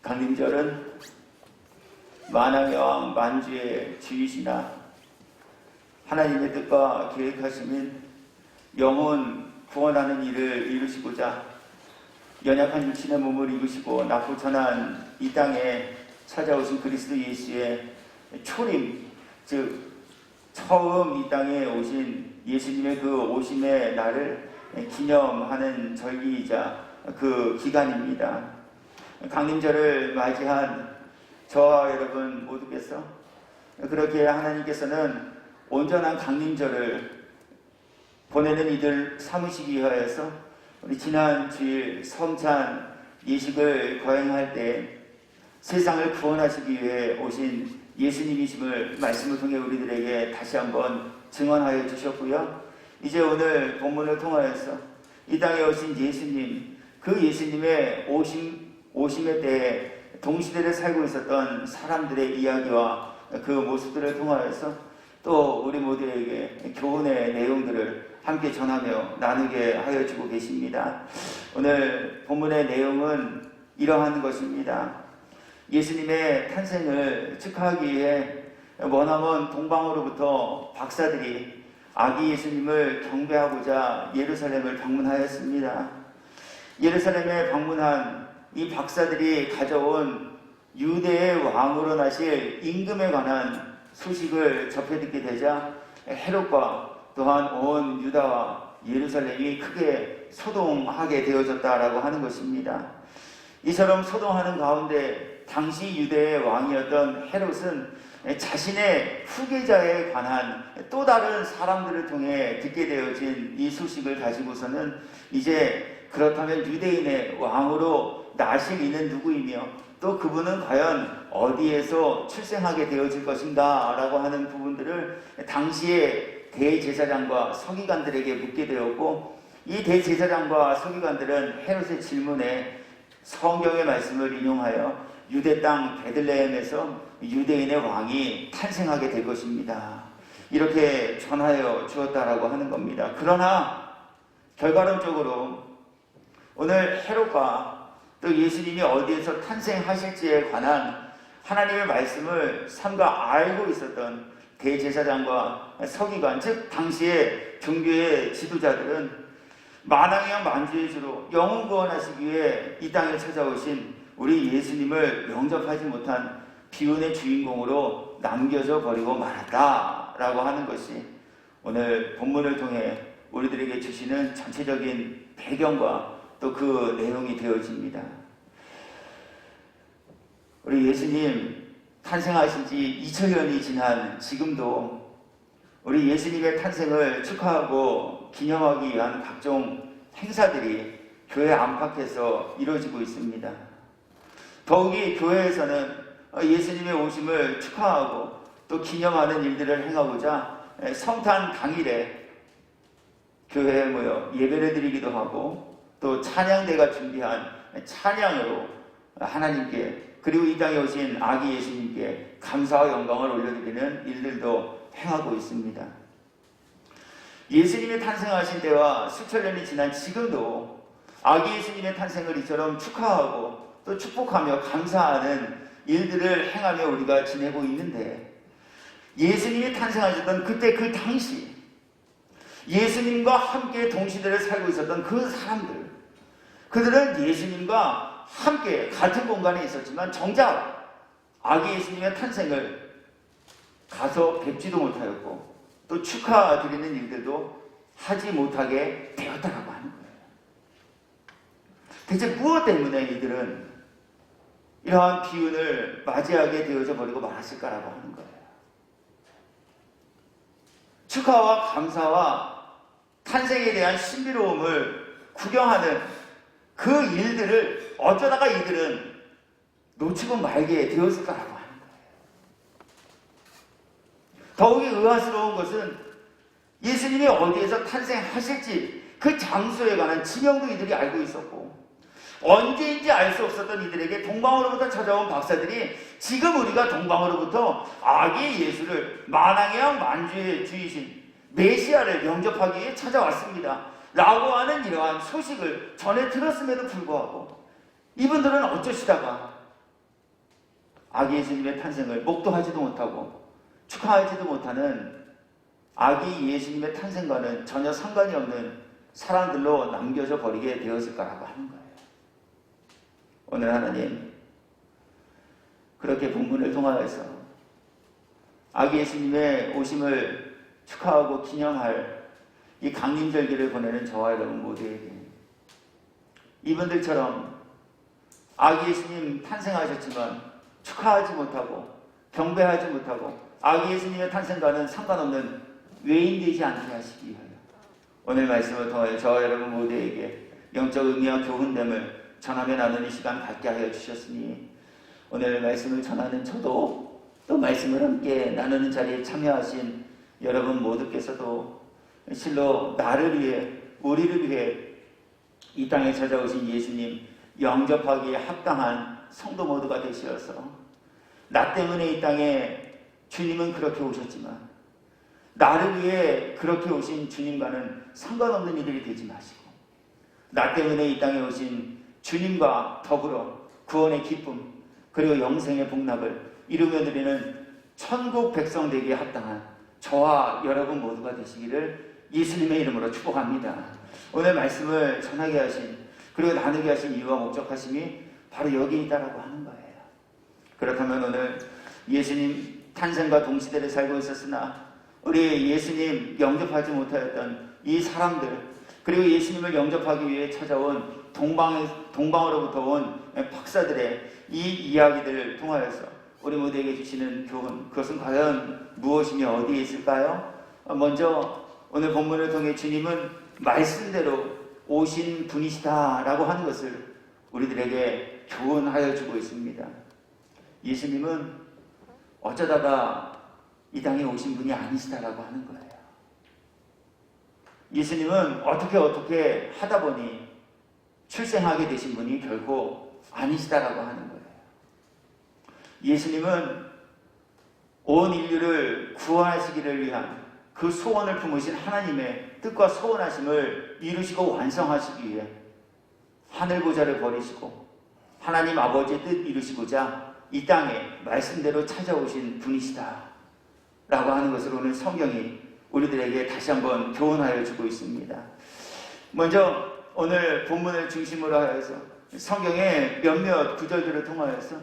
강림절은 만왕의 왕 만주의 주이시나 하나님의 뜻과 계획하심인 영혼 구원하는 일을 이루시고자 연약한 육신의 몸을 입으시고 낮고 천한 이 땅에 찾아오신 그리스도 예수의 초림, 즉 처음 이 땅에 오신 예수님의 그 오심의 날을 기념하는 절기이자 그 기간입니다. 강림절을 맞이한 저와 여러분 모두께서 그렇게 하나님께서는 온전한 강림절을 보내는 이들 삼으시기 위하여서 우리 지난 주일 성찬 예식을 거행할 때 세상을 구원하시기 위해 오신 예수님이심을 말씀을 통해 우리들에게 다시 한번 증언하여 주셨고요. 이제 오늘 본문을 통하여서 이 땅에 오신 예수님, 그 예수님의 오심의 때에 동시대를 살고 있었던 사람들의 이야기와 그 모습들을 통하여서 또 우리 모두에게 교훈의 내용들을 함께 전하며 나누게 하여 주고 계십니다. 오늘 본문의 내용은 이러한 것입니다. 예수님의 탄생을 축하하기 위해 머나먼 동방으로부터 박사들이 아기 예수님을 경배하고자 예루살렘을 방문하였습니다. 예루살렘에 방문한 이 박사들이 가져온 유대의 왕으로 나실 임금에 관한 소식을 접해 듣게 되자 헤롯과 또한 온 유다와 예루살렘이 크게 소동하게 되어졌다라고 하는 것입니다. 이처럼 소동하는 가운데 당시 유대의 왕이었던 헤롯은 자신의 후계자에 관한 또 다른 사람들을 통해 듣게 되어진 이 소식을 가지고서는 이제 그렇다면 유대인의 왕으로 나실 이는 누구이며 또 그분은 과연 어디에서 출생하게 되어질 것인가 라고 하는 부분들을 당시의 대제사장과 서기관들에게 묻게 되었고, 이 대제사장과 서기관들은 헤롯의 질문에 성경의 말씀을 인용하여 유대 땅 베들레헴에서 유대인의 왕이 탄생하게 될 것입니다, 이렇게 전하여 주었다라고 하는 겁니다. 그러나 결과론적으로 오늘 헤롯과 또 예수님이 어디에서 탄생하실지에 관한 하나님의 말씀을 삼가 알고 있었던 대제사장과 서기관, 즉 당시의 종교의 지도자들은 만왕의 왕 만주의 주로 영혼 구원하시기 위해 이 땅에 찾아오신 우리 예수님을 영접하지 못한 비운의 주인공으로 남겨져 버리고 말았다라고 하는 것이 오늘 본문을 통해 우리들에게 주시는 전체적인 배경과 또 그 내용이 되어집니다. 우리 예수님 탄생하신 지 2000년이 지난 지금도 우리 예수님의 탄생을 축하하고 기념하기 위한 각종 행사들이 교회 안팎에서 이루어지고 있습니다. 더욱이 교회에서는 예수님의 오심을 축하하고 또 기념하는 일들을 행하고자 성탄 당일에 교회에 모여 예배를 드리기도 하고 또 찬양대가 준비한 찬양으로 하나님께 그리고 이 땅에 오신 아기 예수님께 감사와 영광을 올려드리는 일들도 행하고 있습니다. 예수님이 탄생하신 때와 수천 년이 지난 지금도 아기 예수님의 탄생을 이처럼 축하하고 또 축복하며 감사하는 일들을 행하며 우리가 지내고 있는데, 예수님이 탄생하셨던 그때 그 당시 예수님과 함께 동시대를 살고 있었던 그 사람들, 그들은 예수님과 함께 같은 공간에 있었지만 정작 아기 예수님의 탄생을 가서 뵙지도 못하였고 또 축하드리는 일들도 하지 못하게 되었다라고 하는 거예요. 대체 무엇 때문에 이들은 이러한 비운을 맞이하게 되어져 버리고 말았을까라고 하는 거예요. 축하와 감사와 탄생에 대한 신비로움을 구경하는 그 일들을 어쩌다가 이들은 놓치고 말게 되었을까라고 하는 거예요. 더욱이 의아스러운 것은 예수님이 어디에서 탄생하실지 그 장소에 관한 지명도 이들이 알고 있었고, 언제인지 알 수 없었던 이들에게 동방으로부터 찾아온 박사들이 지금 우리가 동방으로부터 아기 예수를 만왕의 왕 만주의 주이신 메시아를 영접하기 위해 찾아왔습니다 라고 하는 이러한 소식을 전해 들었음에도 불구하고 이분들은 어쩌시다가 아기 예수님의 탄생을 목도하지도 못하고 축하하지도 못하는 아기 예수님의 탄생과는 전혀 상관이 없는 사람들로 남겨져 버리게 되었을까라고 하는 거예요. 오늘 하나님 그렇게 본문을 통하여서 아기 예수님의 오심을 축하하고 기념할 이 강림절기를 보내는 저와 여러분 모두에게 이분들처럼 아기 예수님 탄생하셨지만 축하하지 못하고 경배하지 못하고 아기 예수님의 탄생과는 상관없는 외인 되지 않게 하시기 위하여 오늘 말씀을 통하여 저와 여러분 모두에게 영적 의미와 교훈됨을 전하며 나누는 시간 갖게 하여 주셨으니 오늘 말씀을 전하는 저도 또 말씀을 함께 나누는 자리에 참여하신 여러분 모두께서도 실로 나를 위해 우리를 위해 이 땅에 찾아오신 예수님 영접하기에 합당한 성도 모두가 되시어서 나 때문에 이 땅에 주님은 그렇게 오셨지만 나를 위해 그렇게 오신 주님과는 상관없는 이들이 되지 마시고 나 때문에 이 땅에 오신 주님과 더불어 구원의 기쁨 그리고 영생의 복락을 이루며 드리는 천국 백성 되기에 합당한 저와 여러분 모두가 되시기를 예수님의 이름으로 축복합니다. 오늘 말씀을 전하게 하신 그리고 나누게 하신 이유와 목적하심이 바로 여기 있다라고 하는 거예요. 그렇다면 오늘 예수님 탄생과 동시대를 살고 있었으나 우리 예수님 영접하지 못하였던 이 사람들 그리고 예수님을 영접하기 위해 찾아온 동방으로부터 온 박사들의 이 이야기들을 통하여서 우리 모두에게 주시는 교훈 그것은 과연 무엇이며 어디에 있을까요? 먼저 오늘 본문을 통해 주님은 말씀대로 오신 분이시다라고 하는 것을 우리들에게 교훈하여 주고 있습니다. 예수님은 어쩌다가 이 땅에 오신 분이 아니시다라고 하는 거예요. 예수님은 어떻게 하다 보니 출생하게 되신 분이 결코 아니시다라고 하는 거예요. 예수님은 온 인류를 구원하시기를 위한 그 소원을 품으신 하나님의 뜻과 소원하심을 이루시고 완성하시기 위해 하늘보좌를 버리시고 하나님 아버지의 뜻 이루시고자 이 땅에 말씀대로 찾아오신 분이시다 라고 하는 것을 오늘 성경이 우리들에게 다시 한번 교훈하여 주고 있습니다. 먼저 오늘 본문을 중심으로 하여서 성경의 몇몇 구절들을 통하여서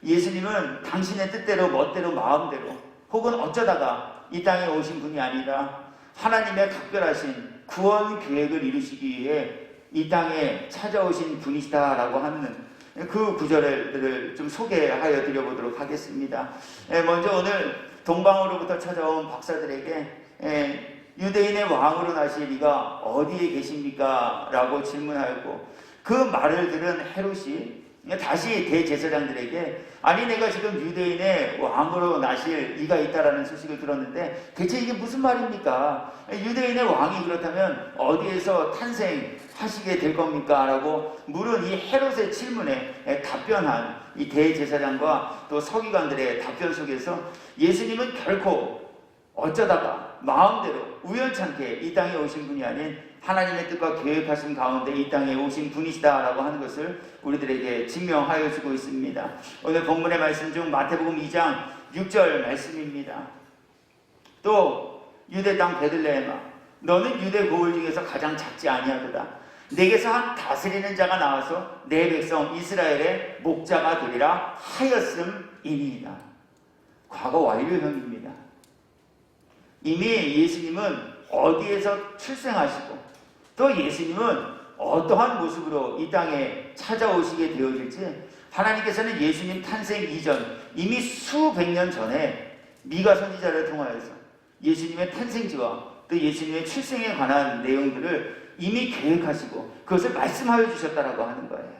예수님은 당신의 뜻대로 멋대로 마음대로 혹은 어쩌다가 이 땅에 오신 분이 아니라 하나님의 각별하신 구원 계획을 이루시기 위해 이 땅에 찾아오신 분이시다라고 하는 그 구절들을 좀 소개하여 드려보도록 하겠습니다. 먼저 오늘 동방으로부터 찾아온 박사들에게 유대인의 왕으로 나실 이가 어디에 계십니까? 라고 질문하였고 그 말을 들은 헤롯이 다시 대제사장들에게 아니 내가 지금 유대인의 왕으로 나실 이가 있다라는 소식을 들었는데 대체 이게 무슨 말입니까? 유대인의 왕이 그렇다면 어디에서 탄생하시게 될 겁니까? 라고 물은 이 헤롯의 질문에 답변한 이 대제사장과 또 서기관들의 답변 속에서 예수님은 결코 어쩌다가 마음대로 우연찮게 이 땅에 오신 분이 아닌 하나님의 뜻과 계획하신 가운데 이 땅에 오신 분이시다라고 하는 것을 우리들에게 증명하여 주고 있습니다. 오늘 본문의 말씀 중 마태복음 2장 6절 말씀입니다. 또 유대 땅 베들레헴아 너는 유대 고을 중에서 가장 작지 아니하도다. 내게서 한 다스리는 자가 나와서 내 백성 이스라엘의 목자가 되리라 하였음이니이다. 과거 완료형입니다. 이미 예수님은 어디에서 출생하시고 또 예수님은 어떠한 모습으로 이 땅에 찾아오시게 되어질지 하나님께서는 예수님 탄생 이전 이미 수백 년 전에 미가 선지자를 통하여서 예수님의 탄생지와 또 예수님의 출생에 관한 내용들을 이미 계획하시고 그것을 말씀하여 주셨다라고 하는 거예요.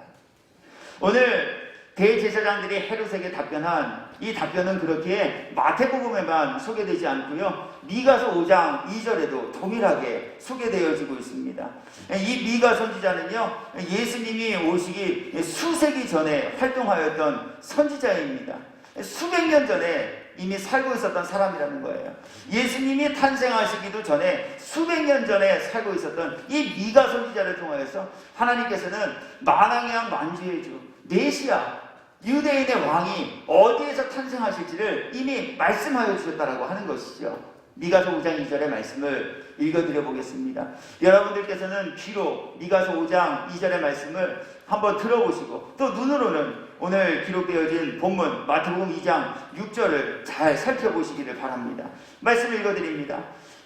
오늘 대제사장들이 헤롯에게 답변한 이 답변은 그렇게 마태복음에만 소개되지 않고요. 미가서 5장 2절에도 동일하게 소개되어지고 있습니다. 이 미가 선지자는요. 예수님이 오시기 수세기 전에 활동하였던 선지자입니다. 수백 년 전에 이미 살고 있었던 사람이라는 거예요. 예수님이 탄생하시기도 전에 수백 년 전에 살고 있었던 이 미가 선지자를 통하여서 하나님께서는 만왕의 왕 만주의 주 메시아 유대인의 왕이 어디에서 탄생하실지를 이미 말씀하여 주셨다라고 하는 것이죠. 미가서 5장 2절의 말씀을 읽어드려 보겠습니다. 여러분들께서는 귀로 미가서 5장 2절의 말씀을 한번 들어보시고 또 눈으로는 오늘 기록되어진 본문 마태복음 2장 6절을 잘 살펴보시기를 바랍니다. 말씀을 읽어드립니다.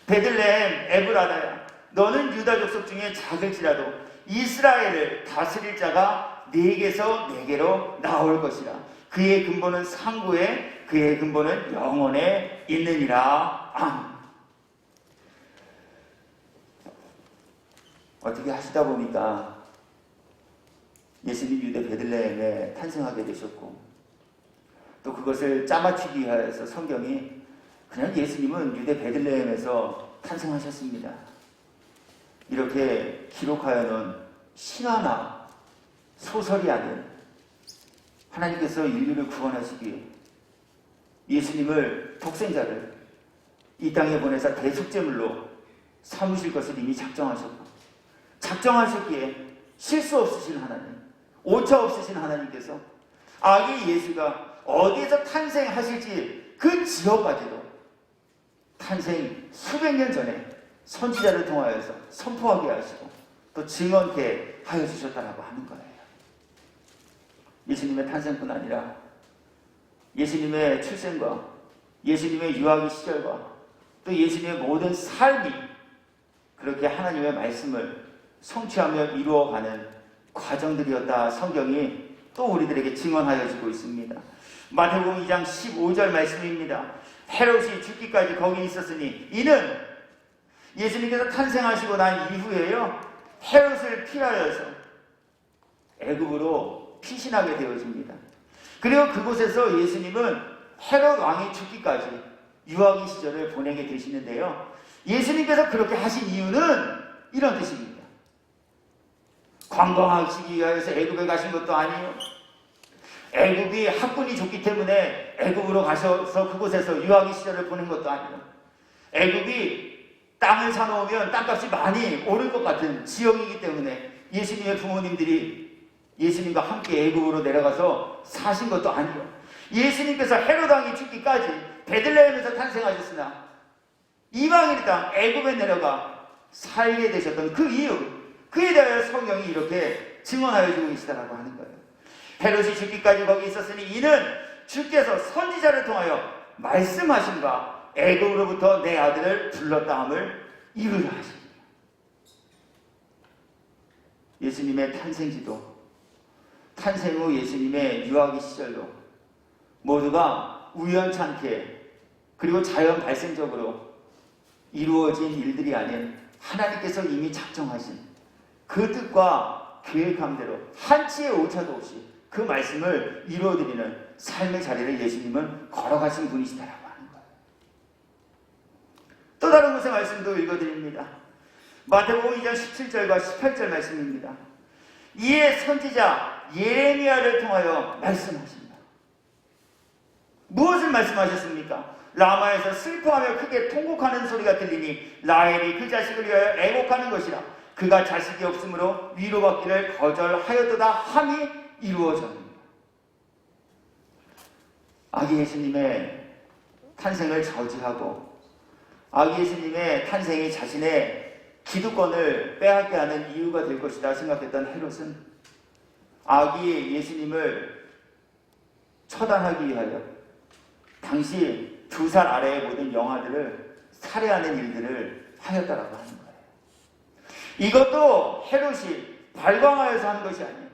베들레헴 에브라다야, 너는 유다 족속 중에 작을지라도 이스라엘을 다스릴 자가 네게서 네게로 나올 것이라. 그의 근본은 상고에, 그의 근본은 영원에 있느니라. 어떻게 하시다 보니까 예수님 유대 베들레헴에 탄생하게 되셨고, 또 그것을 짜맞추기 위하여서 성경이 그냥 예수님은 유대 베들레헴에서 탄생하셨습니다, 이렇게 기록하여 놓은 신화나 소설이 아닌 하나님께서 인류를 구원하시기 위해 예수님을 독생자를 이 땅에 보내사 대속제물로 삼으실 것을 이미 작정하셨기에 실수 없으신 하나님, 오차 없으신 하나님께서 아기 예수가 어디에서 탄생하실지 그 지역까지도 탄생 수백 년 전에 선지자를 통하여서 선포하게 하시고 또 증언케 하여 주셨다라고 하는 거예요. 예수님의 탄생뿐 아니라 예수님의 출생과 예수님의 유아기 시절과 또 예수님의 모든 삶이 그렇게 하나님의 말씀을 성취하며 이루어가는 과정들이었다, 성경이 또 우리들에게 증언하여 주고 있습니다. 마태복음 2장 15절 말씀입니다. 헤롯이 죽기까지 거기 있었으니 이는 예수님께서 탄생하시고 난 이후에요, 헤롯을 피하여서 애굽으로 피신하게 되어집니다. 그리고 그곳에서 예수님은 헤롯 왕이 죽기까지 유아기 시절을 보내게 되시는데요, 예수님께서 그렇게 하신 이유는 이런 뜻입니다. 관광하시기 위하여서 애굽에 가신 것도 아니에요. 애굽이 학군이 좋기 때문에 애굽으로 가셔서 그곳에서 유아기 시절을 보낸 것도 아니에요. 애굽이 땅을 사놓으면 땅값이 많이 오를 것 같은 지역이기 때문에 예수님의 부모님들이 예수님과 함께 애굽으로 내려가서 사신 것도 아니에요. 예수님께서 헤롯 왕이 죽기까지 베들레헴에서 탄생하셨으나 이방인 땅 애굽에 내려가 살게 되셨던 그 이유, 그에 대하여 성경이 이렇게 증언하여 주고 계시다라고 하는 거예요. 헤롯이 죽기까지 거기 있었으니 이는 주께서 선지자를 통하여 말씀하신 바 애굽으로부터 내 아들을 불렀다 함을 이루려 하십니다. 예수님의 탄생지도, 탄생 후 예수님의 유아기 시절도 모두가 우연찮게 그리고 자연 발생적으로 이루어진 일들이 아닌 하나님께서 이미 작정하신 그 뜻과 계획함대로 한치의 오차도 없이 그 말씀을 이루어드리는 삶의 자리를 예수님은 걸어가신 분이시다라고 하는 거예요. 또 다른 곳의 말씀도 읽어드립니다. 마태복음 2장 17절과 18절 말씀입니다. 이에 선지자 예레미야를 통하여 말씀하십니다. 무엇을 말씀하셨습니까? 라마에서 슬퍼하며 크게 통곡하는 소리가 들리니 라헬이 그 자식을 위하여 애곡하는 것이라. 그가 자식이 없으므로 위로받기를 거절하였도다 함이 이루어졌습니다. 아기 예수님의 탄생을 저지하고 아기 예수님의 탄생이 자신의 기득권을 빼앗게 하는 이유가 될 것이다 생각했던 헤롯은 아기 예수님을 처단하기 위하여 당시 2살 아래의 모든 영아들을 살해하는 일들을 하였다라고 하는 거예요. 이것도 헤롯이 발광하여서 한 것이 아니에요.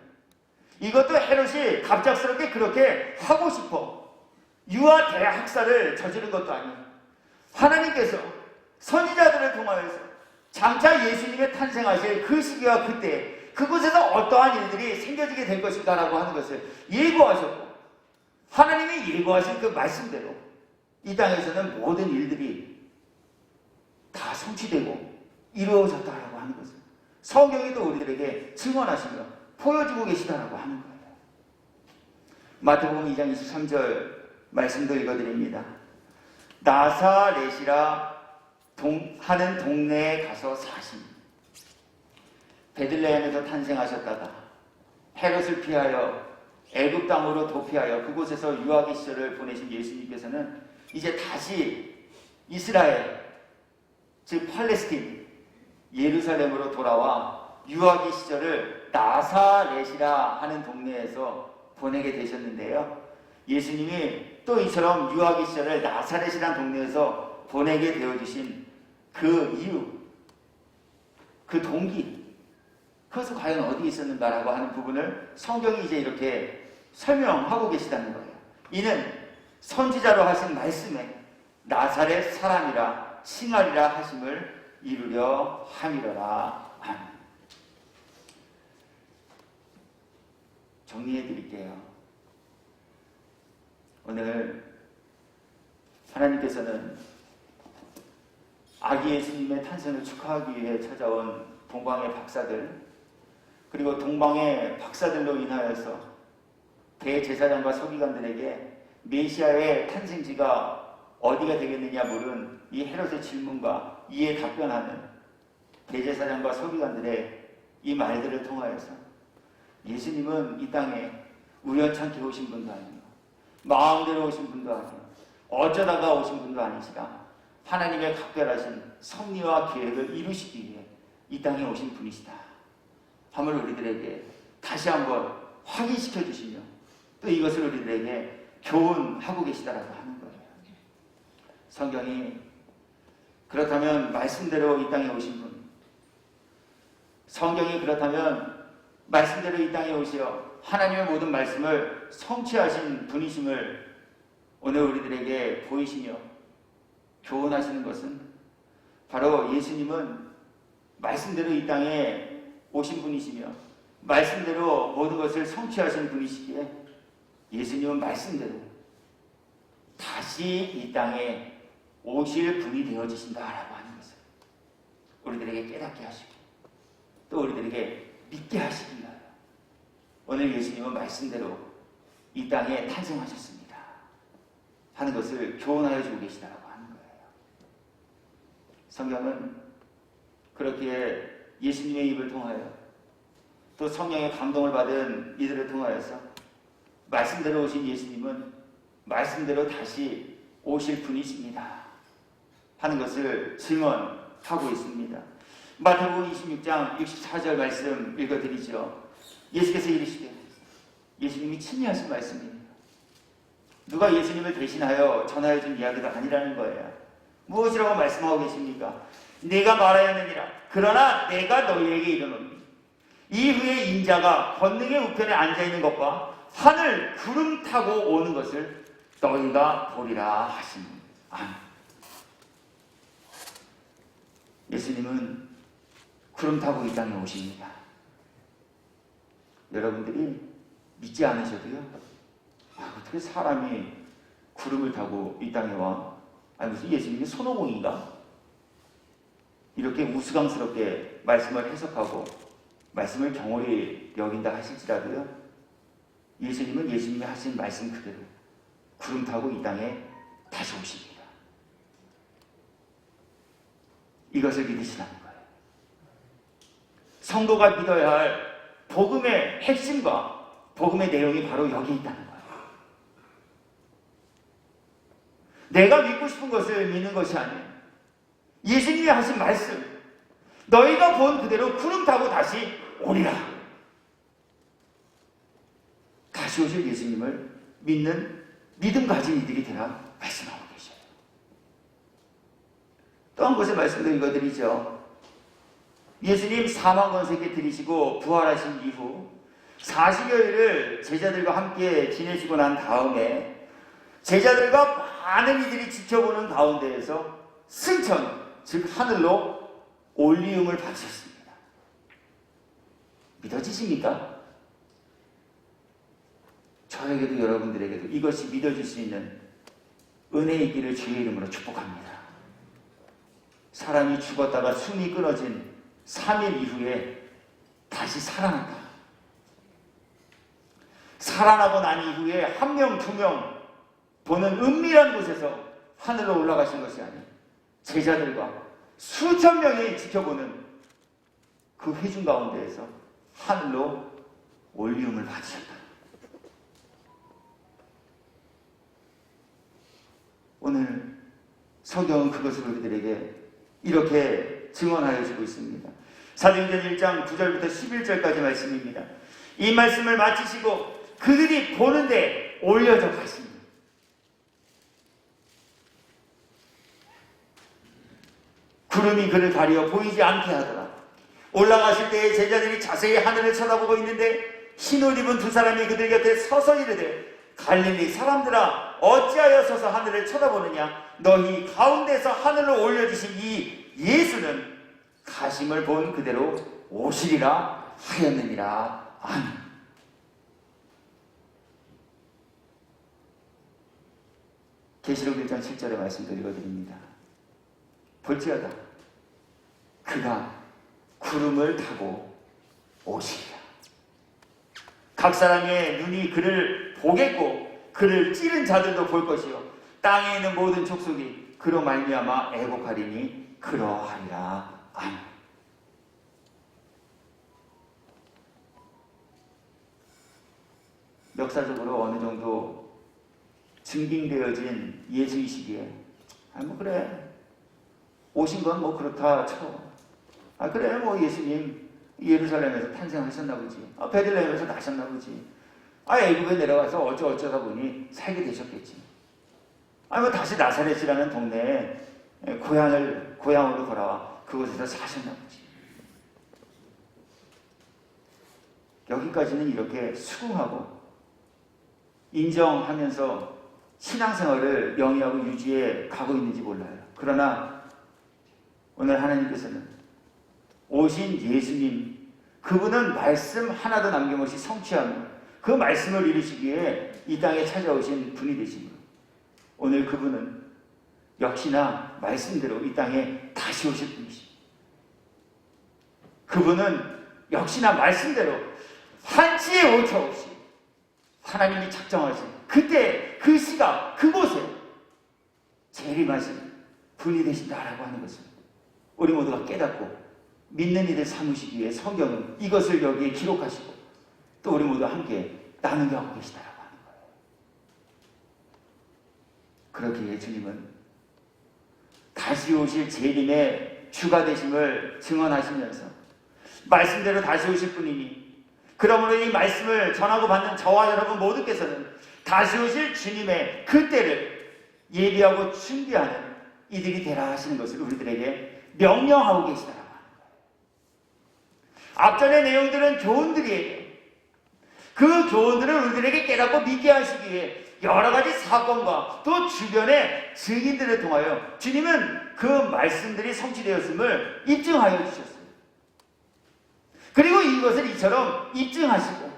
이것도 헤롯이 갑작스럽게 그렇게 하고 싶어 유아 대학살을 저지른 것도 아니에요. 하나님께서 선지자들을 통하여서 장차 예수님의 탄생하실 그 시기와 그때 그곳에서 어떠한 일들이 생겨지게 될 것인가라고 하는 것을 예고하셨고 하나님이 예고하신 그 말씀대로 이 땅에서는 모든 일들이 다 성취되고 이루어졌다라고 하는 것을 성경이 또 우리들에게 증언하시며 보여주고 계시다라고 하는 거예요. 마태복음 2장 23절 말씀도 읽어드립니다. 나사렛이라 하는 동네에 가서 사신 베들레헴에서 탄생하셨다가 헤롯을 피하여 애굽 땅으로 도피하여 그곳에서 유아기 시절을 보내신 예수님께서는 이제 다시 이스라엘, 즉 팔레스틴, 예루살렘으로 돌아와 유아기 시절을 나사렛이라 하는 동네에서 보내게 되셨는데요. 예수님이 또 이처럼 유아기 시절을 나사렛이라는 동네에서 보내게 되어주신 그 이유, 그 동기, 그것은 과연 어디에 있었는가라고 하는 부분을 성경이 이제 이렇게 설명하고 계시다는 거예요. 이는 선지자로 하신 말씀에 나사렛 사람이라 칭하리라 하심을 이루려 함이로라. 아멘. 정리해 드릴게요. 오늘 하나님께서는 아기 예수님의 탄생을 축하하기 위해 찾아온 동방의 박사들, 그리고 동방의 박사들로 인하여서 대제사장과 서기관들에게 메시아의 탄생지가 어디가 되겠느냐 물은 이 헤롯의 질문과 이에 답변하는 대제사장과 서기관들의 이 말들을 통하여서 예수님은 이 땅에 우연찮게 오신 분도 아니고 마음대로 오신 분도 아니고 어쩌다가 오신 분도 아니시라 하나님의 각별하신 섭리와 계획을 이루시기 위해 이 땅에 오신 분이시다 함을 우리들에게 다시 한번 확인시켜 주시며 또 이것을 우리들에게 교훈하고 계시다라고 하는 거예요. 성경이 그렇다면 말씀대로 이 땅에 오신 분, 성경이 그렇다면 말씀대로 이 땅에 오시어 하나님의 모든 말씀을 성취하신 분이심을 오늘 우리들에게 보이시며 교훈하시는 것은 바로 예수님은 말씀대로 이 땅에 오신 분이시며 말씀대로 모든 것을 성취하신 분이시기에 예수님은 말씀대로 다시 이 땅에 오실 분이 되어지신다라고 하는 것을 우리들에게 깨닫게 하시고 또 우리들에게 믿게 하시기 위하여 오늘 예수님은 말씀대로 이 땅에 탄생하셨습니다 하는 것을 교훈하여 주고 계시다라고 하는 거예요. 성경은 그렇게 예수님의 입을 통하여 또 성령의 감동을 받은 이들을 통하여서 말씀대로 오신 예수님은 말씀대로 다시 오실 분이십니다 하는 것을 증언하고 있습니다. 마태복음 26장 64절 말씀 읽어드리죠. 예수께서 이르시되, 예수님이 친히 하신 말씀입니다. 누가 예수님을 대신하여 전하여 준 이야기가 아니라는 거예요. 무엇이라고 말씀하고 계십니까? 내가 말하였느니라. 그러나 내가 너희에게 이르노니 이후에 인자가 권능의 우편에 앉아있는 것과 하늘 구름 타고 오는 것을 너희가 보리라 하시니. 아멘. 예수님은 구름 타고 이 땅에 오십니다. 여러분들이 믿지 않으셔도요, 어떻게 사람이 구름을 타고 이 땅에 와? 아니 무슨 예수님이 손오공인가? 이렇게 우스꽝스럽게 말씀을 해석하고 말씀을 경홀히 여긴다 하실지라도요, 예수님은 예수님이 하신 말씀 그대로 구름 타고 이 땅에 다시 오십니다. 이것을 믿으시라는 거예요. 성도가 믿어야 할 복음의 핵심과 복음의 내용이 바로 여기 있다는 거예요. 내가 믿고 싶은 것을 믿는 것이 아니에요. 예수님이 하신 말씀, 너희가 본 그대로 구름 타고 다시 오리라. 다시 오실 예수님을 믿는 믿음 가진 이들이 되라 말씀하고 계셔요. 또 한 곳의 말씀도 읽어드리죠. 예수님 사망 권세께 들이시고 부활하신 이후 40여일을 제자들과 함께 지내시고 난 다음에 제자들과 많은 이들이 지켜보는 가운데에서 승천, 즉 하늘로 올리움을 받으셨습니다. 믿어지십니까? 저에게도 여러분들에게도 이것이 믿어질 수 있는 은혜 있기를 주의 이름으로 축복합니다. 사람이 죽었다가 숨이 끊어진 3일 이후에 다시 살아난다. 살아나고 난 이후에 1명, 2명 보는 은밀한 곳에서 하늘로 올라가신 것이 아닌 제자들과 수천 명이 지켜보는 그 회중 가운데에서 하늘로 올리움을 받으셨다. 오늘 성경은 그것을 우리들에게 이렇게 증언하여 주고 있습니다. 사도행전 1장 9절부터 11절까지 말씀입니다. 이 말씀을 마치시고 그들이 보는데 올려져 가십니다. 구름이 그를 가리어 보이지 않게 하더라. 올라가실 때에 제자들이 자세히 하늘을 쳐다보고 있는데 흰옷 입은 두 사람이 그들 곁에 서서 이르되 갈릴리 사람들아 어찌하여 서서 하늘을 쳐다보느냐. 너희 가운데서 하늘로 올려주신 이 예수는 가심을 본 그대로 오시리라 하였느니라. 아멘. 계시록 1장 7절의 말씀도 읽어드립니다. 볼지어다 그가 구름을 타고 오시리라. 각 사람의 눈이 그를 보겠고 그를 찌른 자들도 볼 것이요 땅에 있는 모든 족속이 그로 말미암아 애곡하리니 그러하리라. 아멘. 역사적으로 어느 정도 증빙되어진 예수이시기에 뭐 그래 오신 건 뭐 그렇다 쳐. 그래 뭐 예수님 예루살렘에서 탄생하셨나 보지. 베들레헴에서 나셨나 보지. 애굽에 내려가서 어쩌다 보니 살게 되셨겠지. 뭐 다시 나사렛이라는 동네에 고향으로 돌아와 그곳에서 사셨나 보지. 여기까지는 이렇게 수긍하고 인정하면서 신앙생활을 영위하고 유지해 가고 있는지 몰라요. 그러나 오늘 하나님께서는 오신 예수님, 그분은 말씀 하나도 남김없이 성취하며 그 말씀을 이루시기에 이 땅에 찾아오신 분이 되시며 오늘 그분은 역시나 말씀대로 이 땅에 다시 오실 분이십니다. 그분은 역시나 말씀대로 한치의 오차 없이 하나님이 작정하신 그때 그 시각 그곳에 재림하신 분이 되신다라고 하는 것을 우리 모두가 깨닫고 믿는 이들 삼으시기 위해 성경은 이것을 여기에 기록하시고 또 우리 모두 함께 나누게 하고 계시다라고 하는 거예요. 그렇기에 주님은 다시 오실 재림의 주가 되심을 증언하시면서 말씀대로 다시 오실 분이니 그러므로 이 말씀을 전하고 받는 저와 여러분 모두께서는 다시 오실 주님의 그때를 예비하고 준비하는 이들이 되라 하시는 것을 우리들에게 명령하고 계시다라고 하는 거예요. 앞전의 내용들은 교훈들이에요. 그 교훈들을 우리들에게 깨닫고 믿게 하시기 위해 여러 가지 사건과 또 주변의 증인들을 통하여 주님은 그 말씀들이 성취되었음을 입증하여 주셨어요. 그리고 이것을 이처럼 입증하시고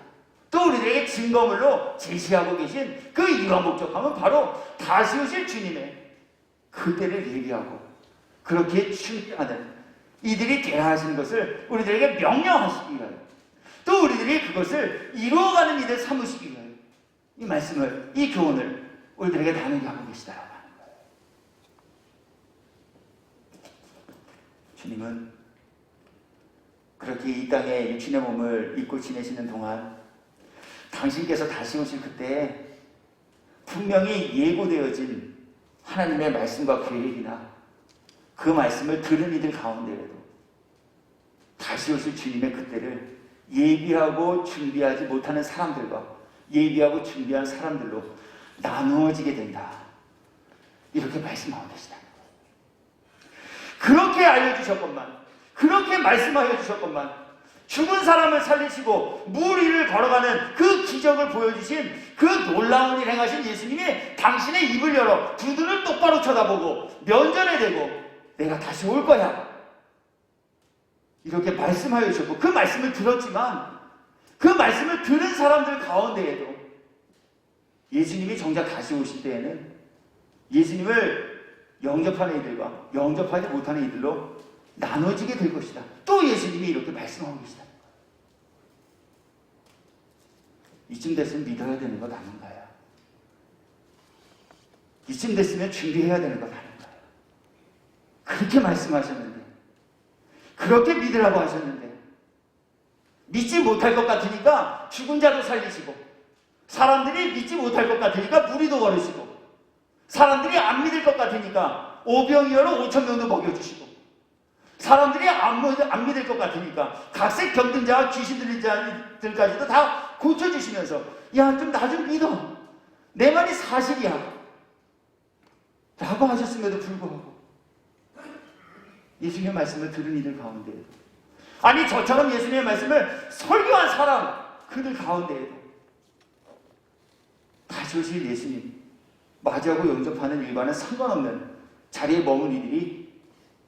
또 우리들에게 증거물로 제시하고 계신 그 이유와 목적함은 바로 다시 오실 주님의 그때를 예비하고 그렇게 준비하는 이들이 되라 하시는 것을 우리들에게 명령하시기 위하여 또 우리들이 그것을 이루어가는 이들 삼으시기 위하여 이 말씀을, 이 교훈을 우리들에게 나누게 하고 계시다라고 하는 거예요. 주님은 그렇게 이 땅에 육신의 몸을 입고 지내시는 동안 당신께서 다시 오실 그때에 분명히 예고되어진 하나님의 말씀과 계획이나 그 말씀을 들은 이들 가운데에도 다시 오실 주님의 그때를 예비하고 준비하지 못하는 사람들과 예비하고 준비한 사람들로 나누어지게 된다. 이렇게 말씀하고 계시다. 그렇게 알려주셨건만, 그렇게 말씀하여 주셨건만, 죽은 사람을 살리시고 물 위를 걸어가는 그 기적을 보여주신 그 놀라운 일 행하신 예수님이 당신의 입을 열어 두 눈을 똑바로 쳐다보고 면전에 대고 내가 다시 올 거야 이렇게 말씀하여 주셨고 그 말씀을 들었지만 그 말씀을 들은 사람들 가운데에도 예수님이 정작 다시 오실 때에는 예수님을 영접하는 이들과 영접하지 못하는 이들로 나눠지게 될 것이다. 또 예수님이 이렇게 말씀하고 계시다. 이쯤 됐으면 믿어야 되는 것 아닌가요? 이쯤 됐으면 준비해야 되는 것 아닌가요? 그렇게 말씀하셨는데, 그렇게 믿으라고 하셨는데, 믿지 못할 것 같으니까 죽은 자도 살리시고, 사람들이 믿지 못할 것 같으니까 무리도 걸으시고, 사람들이 안 믿을 것 같으니까 오병이어로 5,000명도 먹여주시고, 사람들이 안 믿을 것 같으니까 각색 병든 자와 귀신 들린 자들까지도 다 고쳐주시면서, 야, 좀 나 좀 믿어, 내 말이 사실이야 라고 하셨음에도 불구하고 예수님의 말씀을 들은 이들 가운데에도, 아니 저처럼 예수님의 말씀을 설교한 사람 그들 가운데에도 다시 오실 예수님 맞이하고 영접하는 일과는 상관없는 자리에 머문 이들이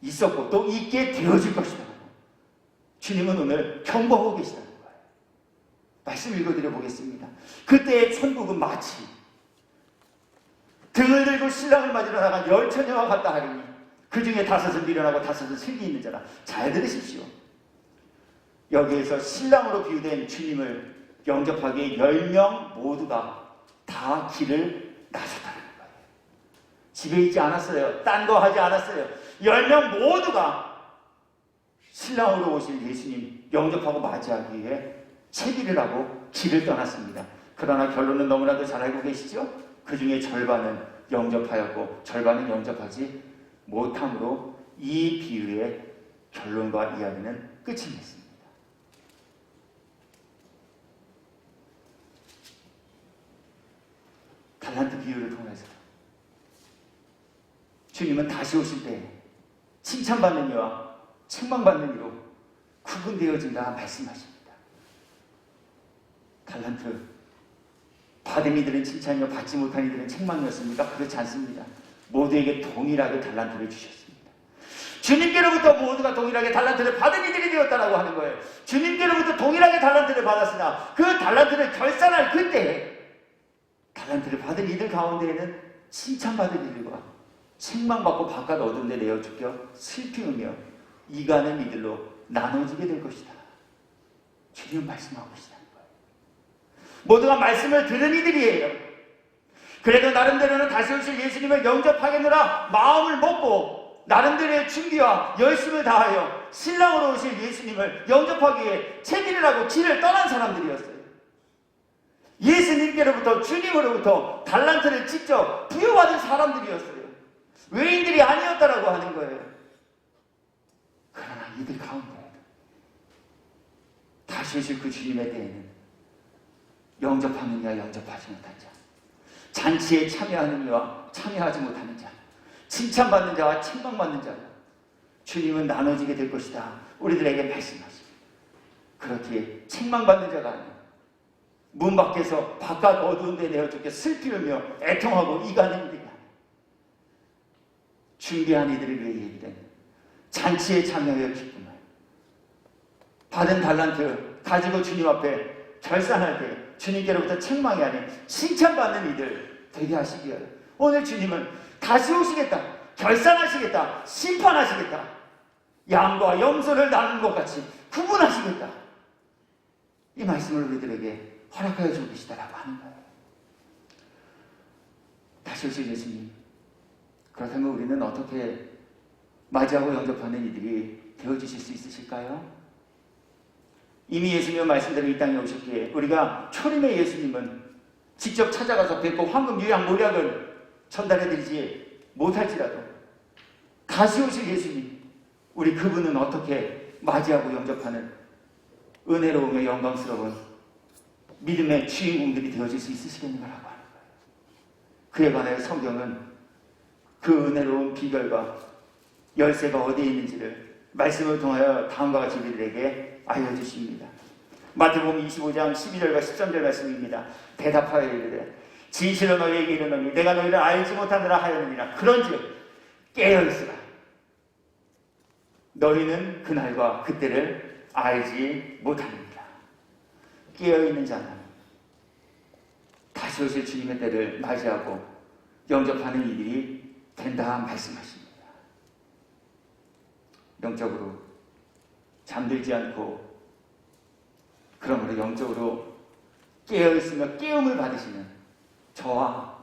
있었고 또 있게 되어질 것이다. 주님은 오늘 경고하고 계시다는 거예요. 말씀 읽어드려 보겠습니다. 그때의 천국은 마치 등을 들고 신랑을 맞으러 나간 열 처녀와 같다 하리니 그 중에 5은 미련하고 5은 슬기 있는 자라. 잘 들으십시오. 여기에서 신랑으로 비유된 주님을 영접하기에 10명 모두가 다 길을 나섰다는 거예요. 집에 있지 않았어요. 딴 거 하지 않았어요. 10명 모두가 신랑으로 오실 예수님 영접하고 맞이하기 위해 채기를 하고 길을 떠났습니다. 그러나 결론은 너무나도 잘 알고 계시죠? 그 중에 절반은 영접하였고 절반은 영접하지 못함으로 이 비유의 결론과 이야기는 끝이 냈습니다. 달란트 비유를 통해서 주님은 다시 오실 때 칭찬받는 이와 책망받는 이로 구분되어진다 말씀하십니다. 달란트 받은 이들은 칭찬이요 받지 못한 이들은 책망이었습니까? 그렇지 않습니다. 모두에게 동일하게 달란트를 주셨습니다. 주님께로부터 모두가 동일하게 달란트를 받은 이들이 되었다라고 하는 거예요. 주님께로부터 동일하게 달란트를 받았으나 그 달란트를 결산할 그때 달란트를 받은 이들 가운데에는 칭찬받은 이들과 책망받고 바깥 어두운 데 내어 쫓겨 슬피우며 이가는 이들로 나눠지게 될 것이다. 주님은 말씀하고 계시다는 거예요. 모두가 말씀을 들은 이들이에요. 그래도 나름대로는 다시 오실 예수님을 영접하겠노라 마음을 먹고 나름대로의 준비와 열심을 다하여 신랑으로 오실 예수님을 영접하기 위해 채기를 하고 길을 떠난 사람들이었어요. 예수님께로부터 주님으로부터 달란트를 직접 부여받은 사람들이었어요. 외인들이 아니었다라고 하는 거예요. 그러나 이들 가운데 다시 오실 그 주님의 때에는 영접하느냐 영접하지 못한 자, 잔치에 참여하는 이와 참여하지 못하는 자, 칭찬받는 자와 책망받는 자, 주님은 나눠지게 될 것이다 우리들에게 말씀하십니다. 그렇기에 책망받는 자가 아니라 문 밖에서 바깥 어두운 데 내어 쫓겨 슬피우며 애통하고 이가는 이들이 아니라 준비한 이들을 위해 예비된 잔치에 참여하여 기쁨을 받은 달란트 가지고 주님 앞에 결산할 때 주님께로부터 책망이 아닌 칭찬받는 이들 되게 하시기 위하여 오늘 주님은 다시 오시겠다, 결산하시겠다, 심판하시겠다, 양과 염소를 나누는 것 같이 구분하시겠다, 이 말씀을 우리들에게 허락하여 주고 계시다라고 하는 거예요. 다시 오실 예수님, 그렇다면 우리는 어떻게 맞이하고 영접하는 이들이 되어주실 수 있으실까요? 이미 예수님은 말씀대로 이 땅에 오셨기에 우리가 초림의 예수님은 직접 찾아가서 뵙고 황금, 유향, 모략을 전달해드리지 못할지라도 다시 오실 예수님, 우리 그분은 어떻게 맞이하고 영접하는 은혜로우며 영광스러운 믿음의 주인공들이 되어질 수 있으시겠는가라고 하는 거예요. 그에 관하여 성경은 그 은혜로운 비결과 열쇠가 어디에 있는지를 말씀을 통하여 다음과 같이 우리들에게 알려주십니다. 마태복음 25장 12절과 13절 말씀입니다. 대답하여 이르되 진실로 너희에게 이르노니 내가 너희를 알지 못하느라 하였느니라. 그런즉 깨어있으라. 너희는 그날과 그때를 알지 못하느니라. 깨어있는 자는 다시 오실 주님의 때를 맞이하고 영접하는 이들이 된다 말씀하십니다. 영적으로 잠들지 않고 그러므로 영적으로 깨어있으며 깨움을 받으시는 저와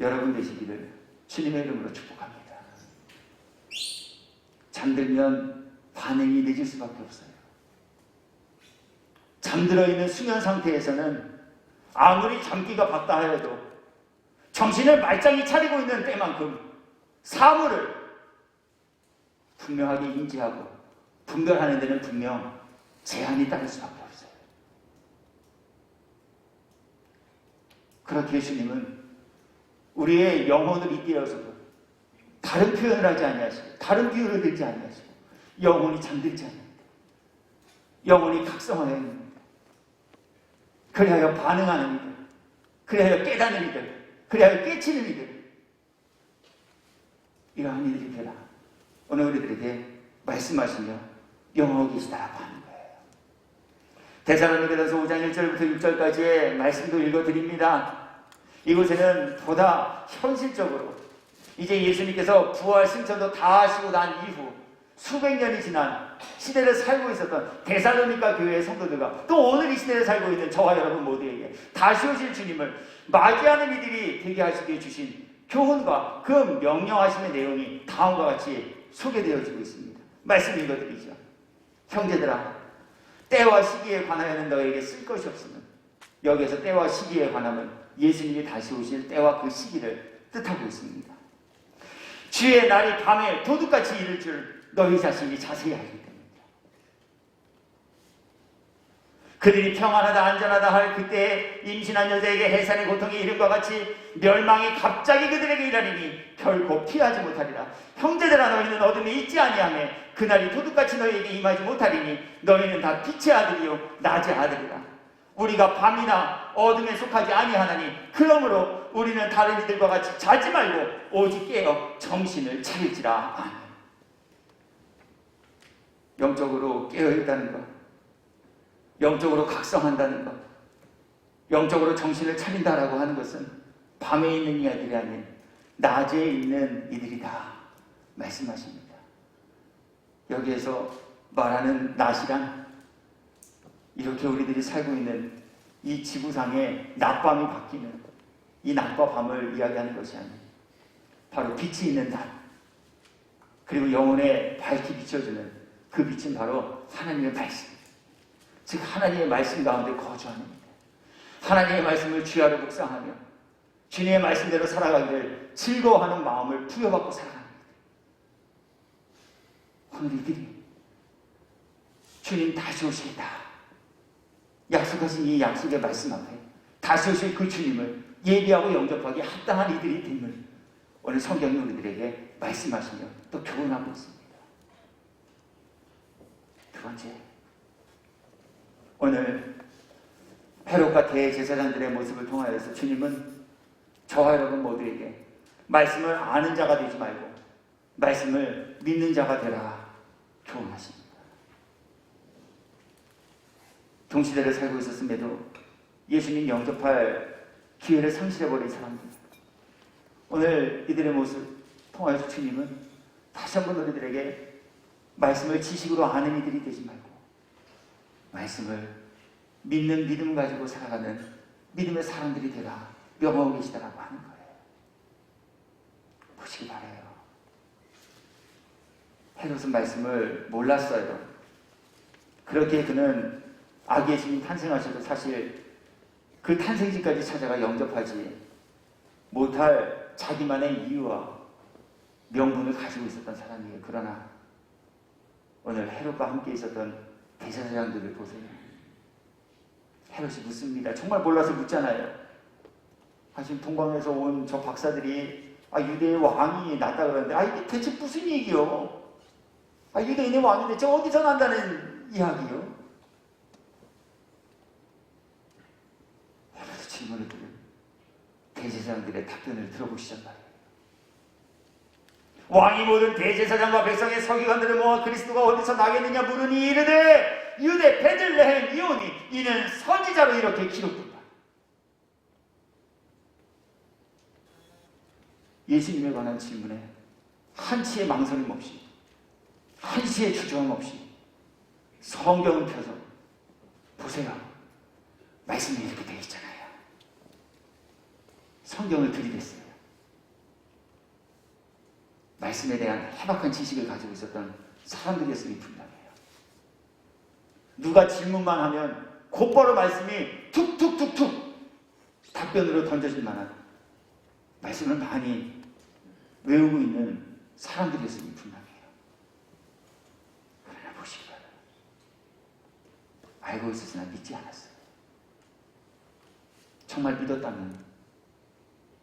여러분 되시기를 주님의 이름으로 축복합니다. 잠들면 반응이 늦을 수밖에 없어요. 잠들어 있는 수면 상태에서는 아무리 잠기가 밝다 하여도 정신을 말짱히 차리고 있는 때만큼 사물을 분명하게 인지하고 분별하는 데는 분명 제한이 따를 수밖에 없어요. 그렇게 예수님은 우리의 영혼을 잇대어서도 다른 표현을 하지 아니하시고 다른 비유를 들지 아니하시고 영혼이 잠들지 않는다. 영혼이 각성하여 있는 그리하여 반응하는 이들, 그리하여 깨닫는 이들, 그리하여 깨치는 이들, 이러한 이들이 되라. 오늘 우리들에게 말씀하시며 영원하고 계시다라고 하는 거예요. 데살로니가전서 5장 1절부터 6절까지의 말씀도 읽어드립니다. 이곳에는 보다 현실적으로 이제 예수님께서 부활 승천도 다 하시고 난 이후 수백 년이 지난 시대를 살고 있었던 데살로니가 교회의 성도들과 또 오늘 이 시대를 살고 있는 저와 여러분 모두에게 다시 오실 주님을 맞이하는 이들이 되게 하시기에 주신 교훈과 그 명령하심의 내용이 다음과 같이 소개되어지고 있습니다. 말씀 읽어드리죠. 형제들아, 때와 시기에 관하여는 너에게 쓸 것이 없으면, 여기에서 때와 시기에 관함은 예수님이 다시 오실 때와 그 시기를 뜻하고 있습니다. 주의 날이 밤에 도둑같이 이를 줄 너희 자신이 자세히 알기 때문이다. 그들이 평안하다 안전하다 할 그때에 임신한 여자에게 해산의 고통이 이름과 같이 멸망이 갑자기 그들에게 이르리니 결코 피하지 못하리라. 형제들아, 너희는 어둠에 있지 아니하며 그날이 도둑같이 너희에게 임하지 못하리니 너희는 다 빛의 아들이요 낮의 아들이라. 우리가 밤이나 어둠에 속하지 아니하나니 그러므로 우리는 다른 이들과 같이 자지 말고 오직 깨어 정신을 차릴지라. 아멘. 영적으로 깨어있다는 것, 영적으로 각성한다는 것, 영적으로 정신을 차린다라고 하는 것은 밤에 있는 이들이 아닌 낮에 있는 이들이다 말씀하십니다. 여기에서 말하는 낮이란 이렇게 우리들이 살고 있는 이 지구상의 낮밤이 바뀌는 이 낮과 밤을 이야기하는 것이 아니에요. 바로 빛이 있는 낮, 그리고 영혼에 밝게 비춰주는 그 빛은 바로 하나님의 말씀, 즉 하나님의 말씀 가운데 거주하는 것, 하나님의 말씀을 주야로 묵상하며 주님의 말씀대로 살아가기를 즐거워하는 마음을 부여받고 살아가는 것. 오늘 이들이 주님 다시 오시겠다 약속하신 이 약속의 말씀 앞에 다시 오실 그 주님을 예비하고 영접하기 합당한 이들이 됨을 오늘 성경이 우리들에게 말씀하시며 또 교훈하고 있습니다. 두 번째, 오늘 헤롯과 대제사장들의 모습을 통하여서 주님은 저와 여러분 모두에게 말씀을 아는 자가 되지 말고 말씀을 믿는 자가 되라 교훈하십니다. 동시대를 살고 있었음에도 예수님 영접할 기회를 상실해버린 사람들, 오늘 이들의 모습 통하여서 주님은 다시 한번 우리들에게 말씀을 지식으로 아는 이들이 되지 말고 말씀을 믿는 믿음 가지고 살아가는 믿음의 사람들이 되라 명하고 계시다라고 하는 거예요. 보시기 바라요. 헤롯은 말씀을 몰랐어요. 그렇게 그는 아기 예수님 탄생하셔도 사실 그 탄생지까지 찾아가 영접하지 못할 자기만의 이유와 명분을 가지고 있었던 사람이에요. 그러나 오늘 헤롯과 함께 있었던 대제사장들을 보세요. 헤롯이 묻습니다. 정말 몰라서 묻잖아요. 지금 동방에서 온 저 박사들이 유대의 왕이 났다 그러는데 이게 대체 무슨 얘기요? 유대인의 왕이 대체 어디서 난다는 이야기요? 헤롯의 질문을 들은 대제사장들의 답변을 들어보시단 말이에요. 왕이 모든 대제사장과 백성의 서기관들을 모아 그리스도가 어디서 나겠느냐 물으니 이르되 유대 베들레헴 이오니 이는 선지자로 이렇게 기록된다. 예수님에 관한 질문에 한치의 망설임 없이 한치의 주저함 없이 성경을 펴서 보세요. 말씀이 이렇게 되어 있잖아요. 성경을 들이댔어요. 말씀에 대한 해박한 지식을 가지고 있었던 사람들이었음이 분명해요. 누가 질문만 하면 곧바로 말씀이 툭툭툭툭 답변으로 던져질 만한 말씀을 많이 외우고 있는 사람들이었으니 분명해요. 그러나 보시기 바랍니다. 알고 있었으나 믿지 않았어요. 정말 믿었다면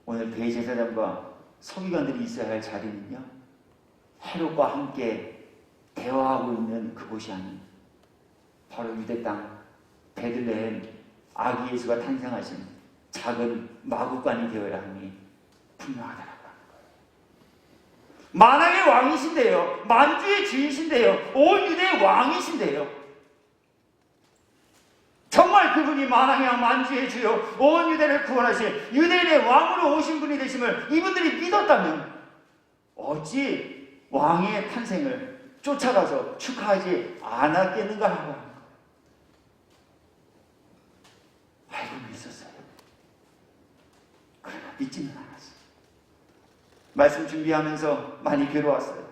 오늘 대제사장과 서기관들이 있어야 할 자리는요, 헤롯과 함께 대화하고 있는 그곳이 아닌 바로 유대 땅 베들레헴 아기 예수가 탄생하신 작은 마구간이 되어야 함이 분명하다라고 하는 거예요. 만왕의 왕이신데요, 만주의 주이신데요, 온 유대의 왕이신데요, 정말 그분이 만왕의 왕 만주의 주요 온 유대를 구원하실 유대인의 왕으로 오신 분이 되심을 이분들이 믿었다면 어찌 왕의 탄생을 쫓아가서 축하하지 않았겠는가 하고 하는 거예요. 알고는 있었어요. 그러나 믿지는 않았어요. 말씀 준비하면서 많이 괴로웠어요.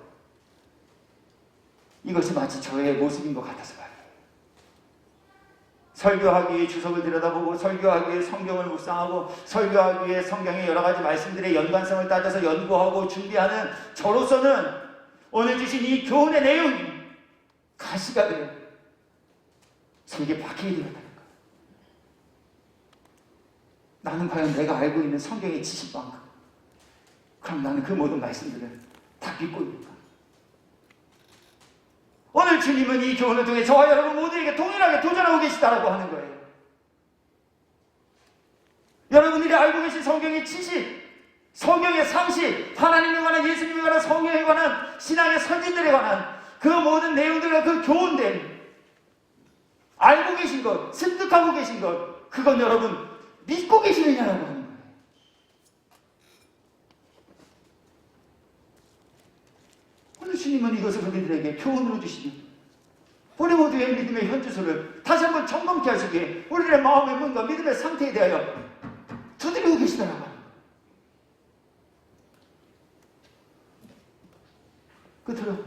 이것이 마치 저의 모습인 것 같아서 말이에요. 설교하기 위해 주석을 들여다보고, 설교하기 위해 성경을 묵상하고, 설교하기 위해 성경의 여러 가지 말씀들의 연관성을 따져서 연구하고 준비하는 저로서는 오늘 주신 이 교훈의 내용이 가시가 되어 제게 박히게 되었다는 거예요. 나는 과연 내가 알고 있는 성경의 지식만큼, 그럼 나는 그 모든 말씀들을 다 믿고 있는가? 오늘 주님은 이 교훈을 통해 저와 여러분 모두에게 동일하게 도전하고 계시다라고 하는 거예요. 여러분들이 알고 계신 성경의 지식, 성경의 상식, 하나님에 관한, 예수님에 관한, 성경에 관한, 신앙의 선진들에 관한 그 모든 내용들과 그 교훈들, 알고 계신 것, 습득하고 계신 것, 그건 여러분 믿고 계시느냐라고 하는 거예요. 오늘 주님은 이것을 우리들에게 교훈으로 주시며 우리 모두의 믿음의 현주소를 다시 한번 점검케 하시기에 우리들의 마음의 문과 믿음의 상태에 대하여 두드리고 계시더라고요. 끝으로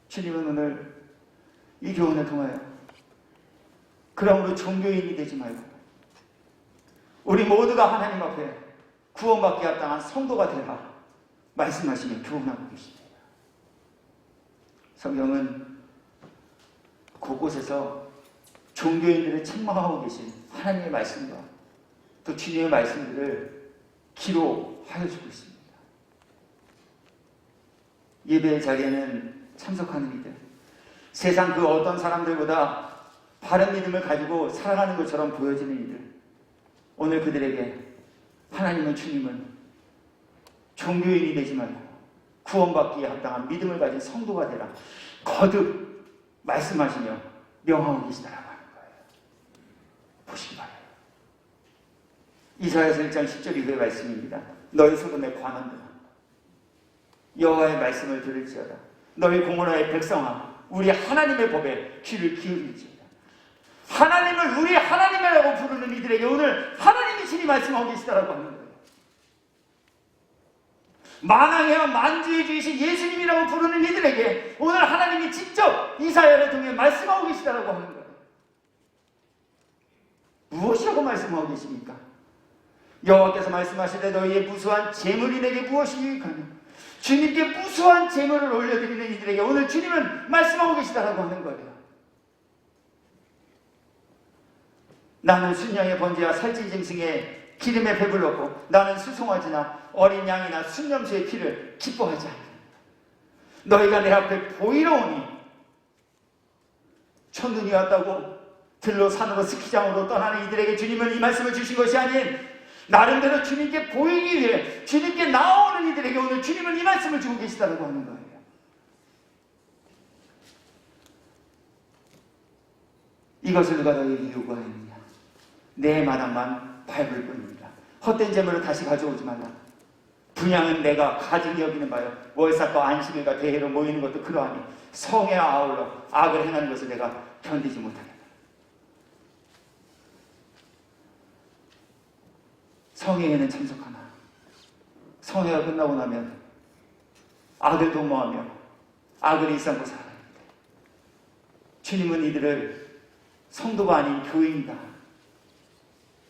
주님은 오늘 이 교훈을 통하여 그러므로 종교인이 되지 말고 우리 모두가 하나님 앞에 구원받기 합당한 성도가 되라 말씀하시며 교훈하고 계십니다. 성경은 곳곳에서 종교인들을 책망하고 계신 하나님의 말씀과 또 주님의 말씀들을 기록하여 주고 있습니다. 예배의 자리에는 참석하는 이들, 세상 그 어떤 사람들보다 바른 믿음을 가지고 살아가는 것처럼 보여지는 이들, 오늘 그들에게 하나님은, 주님은 종교인이 되지 말고 구원받기에 합당한 믿음을 가진 성도가 되라 거듭 말씀하시며 명하고 계시다라고 하는 거예요. 보시기 바라요. 이사야서 1장 10절 이후의 말씀입니다. 너희 소돔의 관원들아, 여호와의 말씀을 들을지어다. 너희 공원하의 백성아, 우리 하나님의 법에 귀를 기울일지어다. 하나님을 우리 하나님이라고 부르는 이들에게 오늘 하나님이 신이 말씀하고 계시다라고 하는 거예요. 만왕의 왕 만주의 주이신 예수님이라고 부르는 이들에게 오늘 하나님이 직접 이사야를 통해 말씀하고 계시다라고 하는 거예요. 무엇이라고 말씀하고 계십니까? 여호와께서 말씀하시되 너희의 무수한 재물이 내게 무엇이 유익하냐? 주님께 무수한 재물을 올려드리는 이들에게 오늘 주님은 말씀하고 계시다라고 하는 거예요. 나는 순양의 번제와 살찐짐승의 기름에 배불렀고 나는 수송아지나 어린 양이나 순념수의 피를 기뻐하지 않는다. 너희가 내 앞에 보이러 오니 첫눈이 왔다고 들로 산으로 스키장으로 떠나는 이들에게 주님은 이 말씀을 주신 것이 아닌 나름대로 주님께 보이기 위해 주님께 나오는 이들에게 오늘 주님은 이 말씀을 주고 계시다고 하는 거예요. 이것을 누가 너희에게 요구하였느냐? 내 마당만 밟을 뿐입니다. 헛된 재물을 다시 가져오지 말라. 분양은 내가 가증히 여기는 바요 월삭과 안식일과 대회로 모이는 것도 그러하니 성에 아울러 악을 행하는 것을 내가 견디지 못하겠다. 성회에는 참석하나 성회가 끝나고 나면 악을 도모하며 악을 일삼고 살아야 합니다. 주님은 이들을 성도가 아닌 교인이다,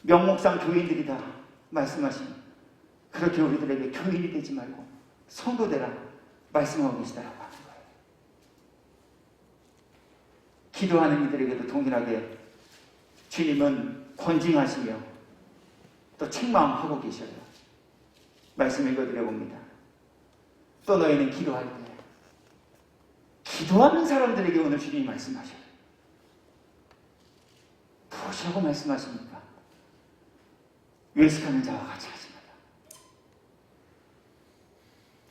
명목상 교인들이다 말씀하신, 그렇게 우리들에게 교인이 되지 말고 성도 되라 말씀하고 계시다라고 하는 거예요. 기도하는 이들에게도 동일하게 주님은 권징하시며 또 책망하고 계셔요. 말씀 읽어드려 봅니다. 또 너희는 기도할 때, 기도하는 사람들에게 오늘 주님이 말씀하셔요. 무엇이라고 말씀하십니까? 외식하는 자와 같이 하지 마라.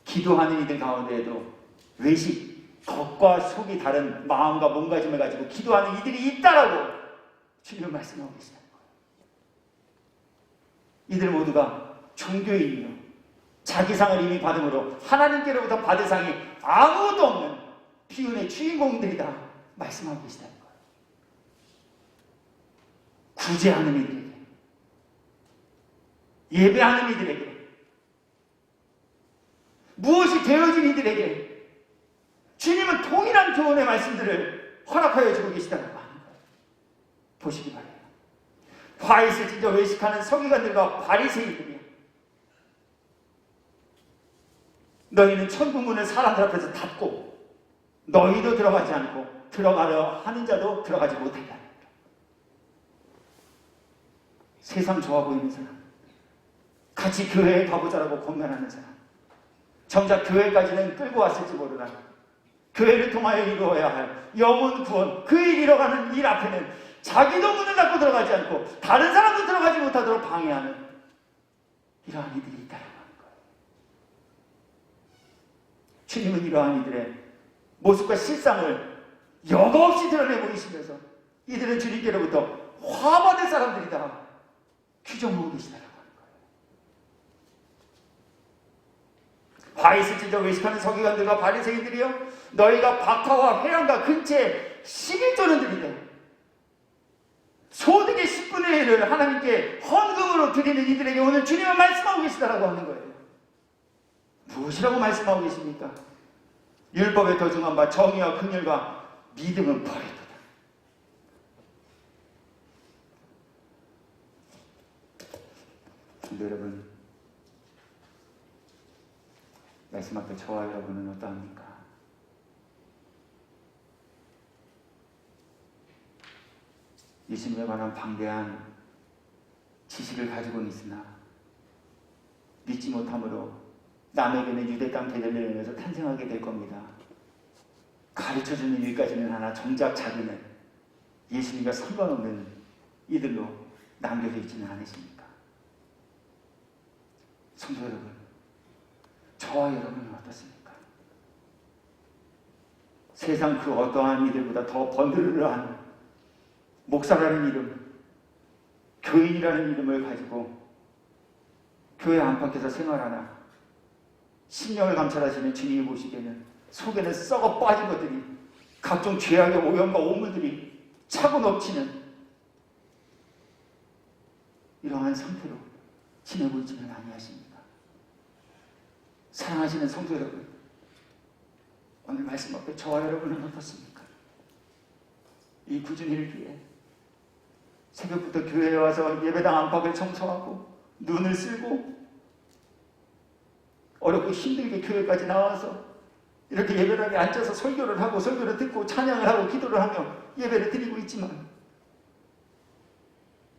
기도하는 이들 가운데에도 외식, 겉과 속이 다른 마음과 몸가짐을 가지고 기도하는 이들이 있다라고 주님은 말씀하고 계시다는 거예요. 이들 모두가 종교인이요, 자기 상을 이미 받음으로 하나님께로부터 받을 상이 아무것도 없는 비운의 주인공들이다 말씀하고 계시다는 거예요. 구제하는 이들에게, 예배하는 이들에게, 무엇이 되어진 이들에게 주님은 동일한 교훈의 말씀들을 허락하여 주고 계시다는 거예요. 보시기 바라요. 화 있을진저 외식하는 서기관들과 바리새인들이야. 너희는 천국 문을 사람들 앞에서 닫고 너희도 들어가지 않고 들어가려 하는 자도 들어가지 못한다. 세상 좋아 보이는 사람, 같이 교회에 가보자라고 권면하는 사람, 정작 교회까지는 끌고 왔을지 모르나 교회를 통하여 이루어야 할 영혼 구원, 그 일 이뤄가는 일 앞에는 자기도 문을 닫고 들어가지 않고 다른 사람도 들어가지 못하도록 방해하는 이러한 이들이 있다고 하는 거예요. 주님은 이러한 이들의 모습과 실상을 여과 없이 드러내 보이시면서 이들은 주님께로부터 화받을 사람들이다 규정하고 계시다라고 하는 거예요. 화 있을진저 외식하는 서기관들과 바리새인들이여, 너희가 박하와 회랑과 근처에 11조는 드리되 소득의 10분의 1을 하나님께 헌금으로 드리는 이들에게 오늘 주님은 말씀하고 계시다라고 하는 거예요. 무엇이라고 말씀하고 계십니까? 율법에 도중한 바 정의와 긍휼과 믿음은 버리도다. 근데 여러분, 말씀 앞에 저와 여러분은 어떠합니까? 예수님에 관한 방대한 지식을 가지고는 있으나 믿지 못함으로 남에게는 유대 땅 베들레헴을 통해서 탄생하게 될 겁니다. 가르쳐주는 일까지는 하나 정작 자기는 예수님과 상관없는 이들로 남겨져 있지는 않으십니까? 성도 여러분, 저와 여러분은 어떻습니까? 세상 그 어떠한 이들보다 더 번들르르한 목사라는 이름, 교인이라는 이름을 가지고 교회 안팎에서 생활하나 심령을 감찰하시는 주님이 보시기에는 속에는 썩어 빠진 것들이, 각종 죄악의 오염과 오물들이 차고 넘치는 이러한 상태로 지내고 있지는 아니하십니까? 사랑하시는 성도 여러분, 오늘 말씀 앞에 저와 여러분은 어떻습니까? 이 구준일 기에 새벽부터 교회에 와서 예배당 안팎을 청소하고 눈을 쓸고 어렵고 힘들게 교회까지 나와서 이렇게 예배당에 앉아서 설교를 하고 설교를 듣고 찬양을 하고 기도를 하며 예배를 드리고 있지만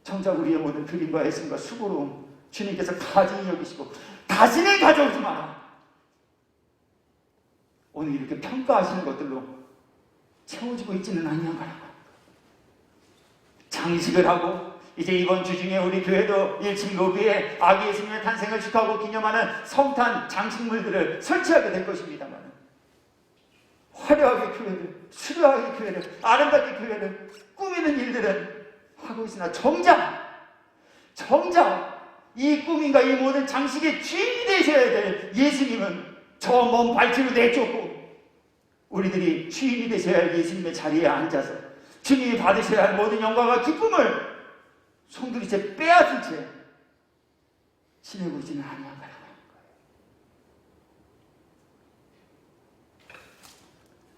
정작 우리의 모든 드림과 애씀과 수고로움 주님께서 가증히 여기시고 다시는 가져오지 마라. 오늘 이렇게 평가하시는 것들로 채워지고 있지는 아니한가라고. 장식을 하고 이제 이번 주 중에 우리 교회도 1층 로비에 아기 예수님의 탄생을 축하하고 기념하는 성탄 장식물들을 설치하게 될 것입니다만, 화려하게 교회를, 수려하게 교회를, 아름답게 교회를 꾸미는 일들은 하고 있으나 정작 이 꾸밈과 이 모든 장식의 주인이 되셔야 될 예수님은 저 먼 발치로 내쫓고 우리들이 주인이 되셔야 할 예수님의 자리에 앉아서 주님이 받으셔야 할 모든 영광과 기쁨을 송두리째 빼앗은 채 지내고 있지는 아니한가라고 하는 거예요.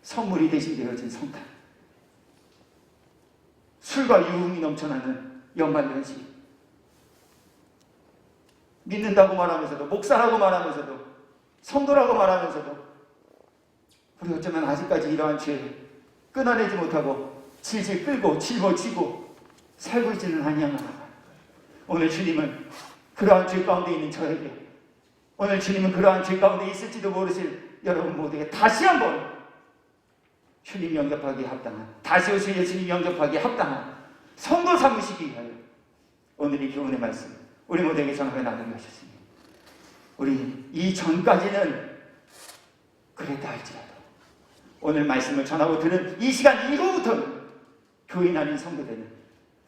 선물이 대신되어진 성탄, 술과 유흥이 넘쳐나는 연말연시, 믿는다고 말하면서도, 목사라고 말하면서도, 성도라고 말하면서도 우리 어쩌면 아직까지 이러한 죄 끊어내지 못하고 질질 끌고 짊어지고 살고 있지는 아니한가. 오늘 주님은 그러한 죄 가운데 있는 저에게, 오늘 주님은 그러한 죄 가운데 있을지도 모르실 여러분 모두에게 다시 한번 주님 영접하기에 합당한, 다시 오실 예수님 영접하기에 합당한 성도 삼으시기 위하여 오늘 이 교훈의 말씀 우리 모두에게 전하여 나누게 하셨으니, 우리 이전까지는 그랬다 할지라도 오늘 말씀을 전하고 들은 이 시간 이후부터는 교인 아닌 성도되는,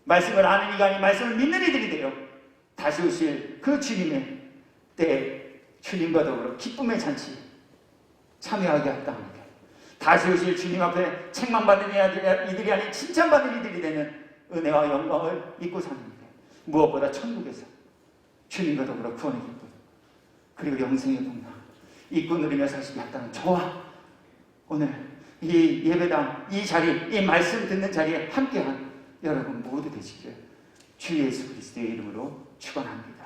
말씀을 아는 이가 아닌 말씀을 믿는 이들이 되어 다시 오실 그 주님의 때에 주님과 더불어 기쁨의 잔치 참여하게 합당합니다. 다시 오실 주님 앞에 책망받는 이들이 아닌 칭찬받는 이들이 되는 은혜와 영광을 입고 삽니다. 무엇보다 천국에서 주님과 더불어 구원의 기쁨 그리고 영생의 복락 입고 누리며 사시기 합당한 저와 오늘 이 예배당 이 자리, 이 말씀 듣는 자리에 함께한 여러분 모두 되시기를 주 예수 그리스도의 이름으로 축원합니다.